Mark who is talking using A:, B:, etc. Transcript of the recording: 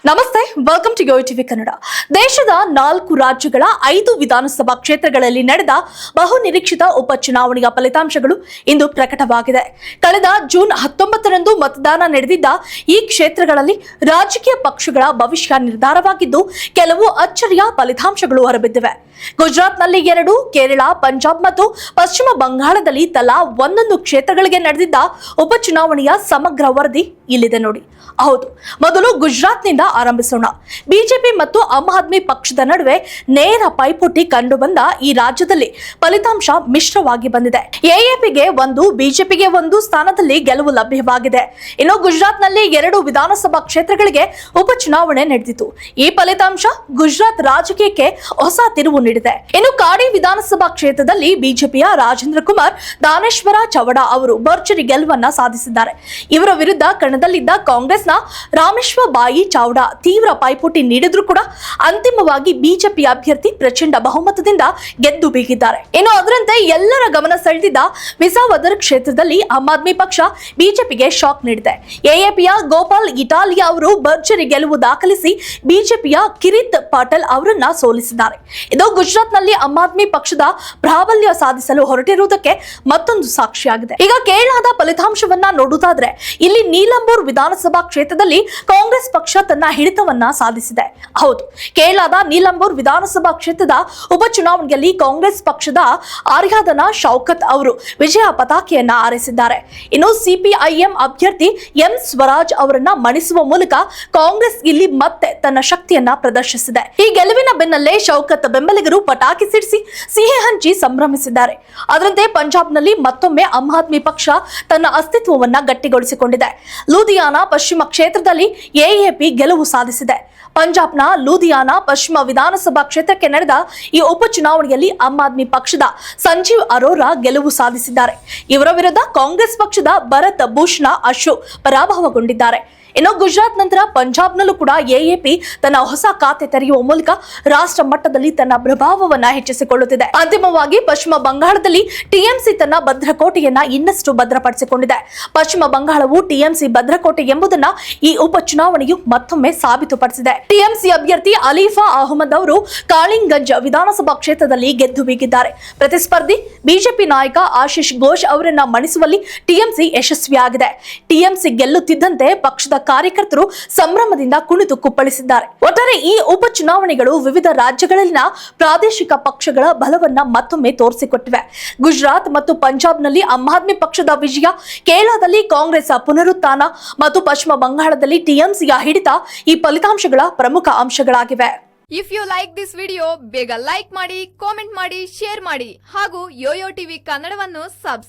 A: ನಮಸ್ತೆ, welcome to YoYo TV Kannada. ದೇಶದ 4 ರಾಜ್ಯಗಳ 5 ವಿಧಾನಸಭಾ ಕ್ಷೇತ್ರಗಳಲ್ಲಿ ನಡೆದ ಬಹುನಿರೀಕ್ಷಿತ ಉಪಚುನಾವಣೆಯ ಫಲಿತಾಂಶಗಳು ಇಂದು ಪ್ರಕಟವಾಗಿದೆ. ಕಳೆದ ಜೂನ್ 19ರಂದು ಮತದಾನ ನಡೆದಿದ್ದ ಈ ಕ್ಷೇತ್ರಗಳಲ್ಲಿ ರಾಜಕೀಯ ಪಕ್ಷಗಳ ಭವಿಷ್ಯ ನಿರ್ಧಾರವಾಗಿದ್ದು, ಕೆಲವು ಅಚ್ಚರಿಯ ಫಲಿತಾಂಶಗಳು ಹೊರಬಿದ್ದಿವೆ. ಗುಜರಾತ್ನಲ್ಲಿ 2, ಕೇರಳ, ಪಂಜಾಬ್ ಮತ್ತು ಪಶ್ಚಿಮ ಬಂಗಾಳದಲ್ಲಿ ತಲಾ 1 ಕ್ಷೇತ್ರಗಳಿಗೆ ನಡೆದಿದ್ದ ಉಪಚುನಾವಣೆಯ ಸಮಗ್ರ ವರದಿ ಇಲ್ಲಿದೆ ನೋಡಿ. ಹೌದು, ಮೊದಲು ಗುಜರಾತ್ನಿಂದ ಆರಂಭಿಸೋಣ. ಬಿಜೆಪಿ ಮತ್ತು ಆಮ್ ಆದ್ಮಿ ಪಕ್ಷದ ನಡುವೆ ನೇರ ಪೈಪೋಟಿ ಕಂಡುಬಂದ ಈ ರಾಜ್ಯದಲ್ಲಿ ಫಲಿತಾಂಶ ಮಿಶ್ರವಾಗಿ ಬಂದಿದೆ. ಎಎಪಿಗೆ 1, ಬಿಜೆಪಿಗೆ 1 ಸ್ಥಾನದಲ್ಲಿ ಗೆಲುವು ಲಭ್ಯವಾಗಿದೆ. ಇನ್ನು ಗುಜರಾತ್ನಲ್ಲಿ 2 ವಿಧಾನಸಭಾ ಕ್ಷೇತ್ರಗಳಿಗೆ ಉಪಚುನಾವಣೆ ನಡೆದಿತು. ಈ ಫಲಿತಾಂಶ ಗುಜರಾತ್ ರಾಜಕೀಯಕ್ಕೆ ಹೊಸ ತಿರುವು ನೀಡಿದೆ. ಇನ್ನು ಕಾಡಿ ವಿಧಾನಸಭಾ ಕ್ಷೇತ್ರದಲ್ಲಿ ಬಿಜೆಪಿಯ ರಾಜೇಂದ್ರ ಕುಮಾರ್ ದಾನೇಶ್ವರ ಚೌಡ ಅವರು ಭರ್ಜರಿ ಗೆಲುವನ್ನ ಸಾಧಿಸಿದ್ದಾರೆ. ಇವರ ವಿರುದ್ಧ ಕಣದಲ್ಲಿದ್ದ ಕಾಂಗ್ರೆಸ್ನ ರಾಮೇಶ್ವರ ಬಾಯಿ ಚೌಡ ತೀವ್ರ ಪೈಪೋಟಿ ನೀಡಿದ್ರು ಕೂಡ ಅಂತಿಮವಾಗಿ ಬಿಜೆಪಿ ಅಭ್ಯರ್ಥಿ ಪ್ರಚಂಡ ಬಹುಮತದಿಂದ ಗೆದ್ದು ಬೀಗಿದ್ದಾರೆ. ಇನ್ನು ಅದರಂತೆ ಎಲ್ಲರ ಗಮನ ಸೆಳೆದಿದ್ದ ವಿಸಾವದರ್ ಕ್ಷೇತ್ರದಲ್ಲಿ ಆಮ್ ಆದ್ಮಿ ಪಕ್ಷ ಬಿಜೆಪಿಗೆ ಶಾಕ್ ನೀಡಿದೆ. ಎಎಪಿಯ ಗೋಪಾಲ್ ಇಟಾಲಿಯಾ ಅವರು ಭರ್ಜರಿ ಗೆಲುವು ದಾಖಲಿಸಿ ಬಿಜೆಪಿಯ ಕಿರಿತ್ ಪಾಟೀಲ್ ಅವರನ್ನ ಸೋಲಿಸಿದ್ದಾರೆ. ಇದು ಗುಜರಾತ್ನಲ್ಲಿ ಆಮ್ ಆದ್ಮಿ ಪಕ್ಷದ ಪ್ರಾಬಲ್ಯ ಸಾಧಿಸಲು ಹೊರಟಿರುವುದಕ್ಕೆ ಮತ್ತೊಂದು ಸಾಕ್ಷಿಯಾಗಿದೆ. ಈಗ ಕೇರಳದ ಫಲಿತಾಂಶವನ್ನ ನೋಡುವುದಾದ್ರೆ ಇಲ್ಲಿ ನೀಲಂಬೂರ್ ವಿಧಾನಸಭಾ ಕ್ಷೇತ್ರದಲ್ಲಿ ಕಾಂಗ್ರೆಸ್ ಪಕ್ಷ ತನ್ನ ಹಿಡಿತವನ್ನ ಸಾಧಿಸಿದೆ. ಹೌದು, ಕೇರಳದ ನೀಲಂಬೂರ್ ವಿಧಾನಸಭಾ ಕ್ಷೇತ್ರದ ಉಪಚುನಾವಣೆಯಲ್ಲಿ ಕಾಂಗ್ರೆಸ್ ಪಕ್ಷದ ಆರ್ಯಾದನ ಶೌಕತ್ ಅವರು ವಿಜಯ ಪತಾಕೆಯನ್ನ ಆರಿಸಿದ್ದಾರೆ. ಇನ್ನು ಸಿಪಿಐಎಂ ಅಭ್ಯರ್ಥಿ ಎಂ ಸ್ವರಾಜ್ ಅವರನ್ನ ಮಣಿಸುವ ಮೂಲಕ ಕಾಂಗ್ರೆಸ್ ಇಲ್ಲಿ ಮತ್ತೆ ತನ್ನ ಶಕ್ತಿಯನ್ನ ಪ್ರದರ್ಶಿಸಿದೆ. ಈ ಗೆಲುವಿನ ಬೆನ್ನಲ್ಲೇ ಶೌಕತ್ ಬೆಂಬಲಿಗರು ಪಟಾಕಿ ಸಿಡಿಸಿ ಸಿಹಿ ಹಂಚಿ ಸಂಭ್ರಮಿಸಿದ್ದಾರೆ. ಅದರಂತೆ ಪಂಜಾಬ್ನಲ್ಲಿ ಮತ್ತೊಮ್ಮೆ ಆಮ್ ಆದ್ಮಿ ಪಕ್ಷ ತನ್ನ ಅಸ್ತಿತ್ವವನ್ನ ಗಟ್ಟಿಗೊಳಿಸಿಕೊಂಡಿದೆ. ಲೂಧಿಯಾನ ಪಶ್ಚಿಮ ಕ್ಷೇತ್ರದಲ್ಲಿ ಎಎಪಿ ಗೆಲುವು ಸಾಧಿಸಿದೆ. ಪಂಜಾಬ್ನ ಲೂಧಿಯಾನ ಪಶ್ಚಿಮ ವಿಧಾನಸಭಾ ಕ್ಷೇತ್ರಕ್ಕೆ ನಡೆದ ಈ ಉಪಚುನಾವಣೆಯಲ್ಲಿ ಆಮ್ ಆದ್ಮಿ ಪಕ್ಷದ ಸಂಜೀವ್ ಅರೋರಾ ಗೆಲುವು ಸಾಧಿಸಿದ್ದಾರೆ. ಇವರ ವಿರುದ್ಧ ಕಾಂಗ್ರೆಸ್ ಪಕ್ಷದ ಭರತ್ ಭೂಷಣ ಅಶು ಪರಾಭವಗೊಂಡಿದ್ದಾರೆ. ಇನ್ನು ಗುಜರಾತ್ ನಂತರ ಪಂಜಾಬ್ನಲ್ಲೂ ಕೂಡ ಎಎಪಿ ತನ್ನ ಹೊಸ ಖಾತೆ ತೆರೆಯುವ ಮೂಲಕ ರಾಷ್ಟ್ರ ಮಟ್ಟದಲ್ಲಿ ತನ್ನ ಪ್ರಭಾವವನ್ನ ಹೆಚ್ಚಿಸಿಕೊಳ್ಳುತ್ತಿದೆ. ಅಂತಿಮವಾಗಿ ಪಶ್ಚಿಮ ಬಂಗಾಳದಲ್ಲಿ ಟಿಎಂಸಿ ತನ್ನ ಭದ್ರಕೋಟೆಯನ್ನ ಇನ್ನಷ್ಟು ಭದ್ರಪಡಿಸಿಕೊಂಡಿದೆ. ಪಶ್ಚಿಮ ಬಂಗಾಳವು ಟಿಎಂಸಿ ಭದ್ರಕೋಟೆ ಎಂಬುದನ್ನ ಈ ಉಪಚುನಾವಣೆಯು ಮತ್ತೊಮ್ಮೆ ಸಾಬೀತುಪಡಿಸಿದೆ. ಟಿಎಂಸಿ ಅಭ್ಯರ್ಥಿ ಅಲೀಫಾ ಅಹಮದ್ ಅವರು ಕಾಳಿಂಗಂಜ್ ವಿಧಾನಸಭಾ ಕ್ಷೇತ್ರದಲ್ಲಿ ಗೆದ್ದು ಬೀಗಿದ್ದಾರೆ. ಪ್ರತಿಸ್ಪರ್ಧಿ ಬಿಜೆಪಿ ನಾಯಕ ಆಶೀಶ್ ಘೋಷ್ ಅವರನ್ನ ಮಣಿಸುವಲ್ಲಿ ಟಿಎಂಸಿ ಯಶಸ್ವಿಯಾಗಿದೆ. ಟಿಎಂಸಿ ಗೆಲ್ಲುತ್ತಿದ್ದಂತೆ ಪಕ್ಷದ ಕಾರ್ಯಕರ್ತರು ಸಂಭ್ರಮದಿಂದ ಕುಣಿದು ಕುಪ್ಪಳಿಸಿದ್ದಾರೆ. ಒಟ್ಟಾರೆ ಈ ಉಪಚುನಾವಣೆಗಳು ವಿವಿಧ ರಾಜ್ಯಗಳಲ್ಲಿನ ಪ್ರಾದೇಶಿಕ ಪಕ್ಷಗಳ ಬಲವನ್ನ ಮತ್ತೊಮ್ಮೆ ತೋರಿಸಿಕೊಟ್ಟಿವೆ. ಗುಜರಾತ್ ಮತ್ತು ಪಂಜಾಬ್ನಲ್ಲಿ ಆಮ್ ಆದ್ಮಿ ಪಕ್ಷದ ವಿಜಯ, ಕೇರಳದಲ್ಲಿ ಕಾಂಗ್ರೆಸ್ ಪುನರುತ್ಥಾನ ಮತ್ತು ಪಶ್ಚಿಮ ಬಂಗಾಳದಲ್ಲಿ ಟಿಎಂಸಿಯ ಹಿಡಿತ ಈ ಫಲಿತಾಂಶಗಳ ಪ್ರಮುಖ ಅಂಶಗಳಾಗಿವೆ.
B: If you like this video ಬೇಗ ಲೈಕ್ ಮಾಡಿ, ಕಾಮೆಂಟ್ ಮಾಡಿ, ಶೇರ್ ಮಾಡಿ ಹಾಗೂ ಯೋಯೋ ಟಿವಿ ಕನ್ನಡವನ್ನು ಸಬ್ಸ್ಕ್ರೈಬ್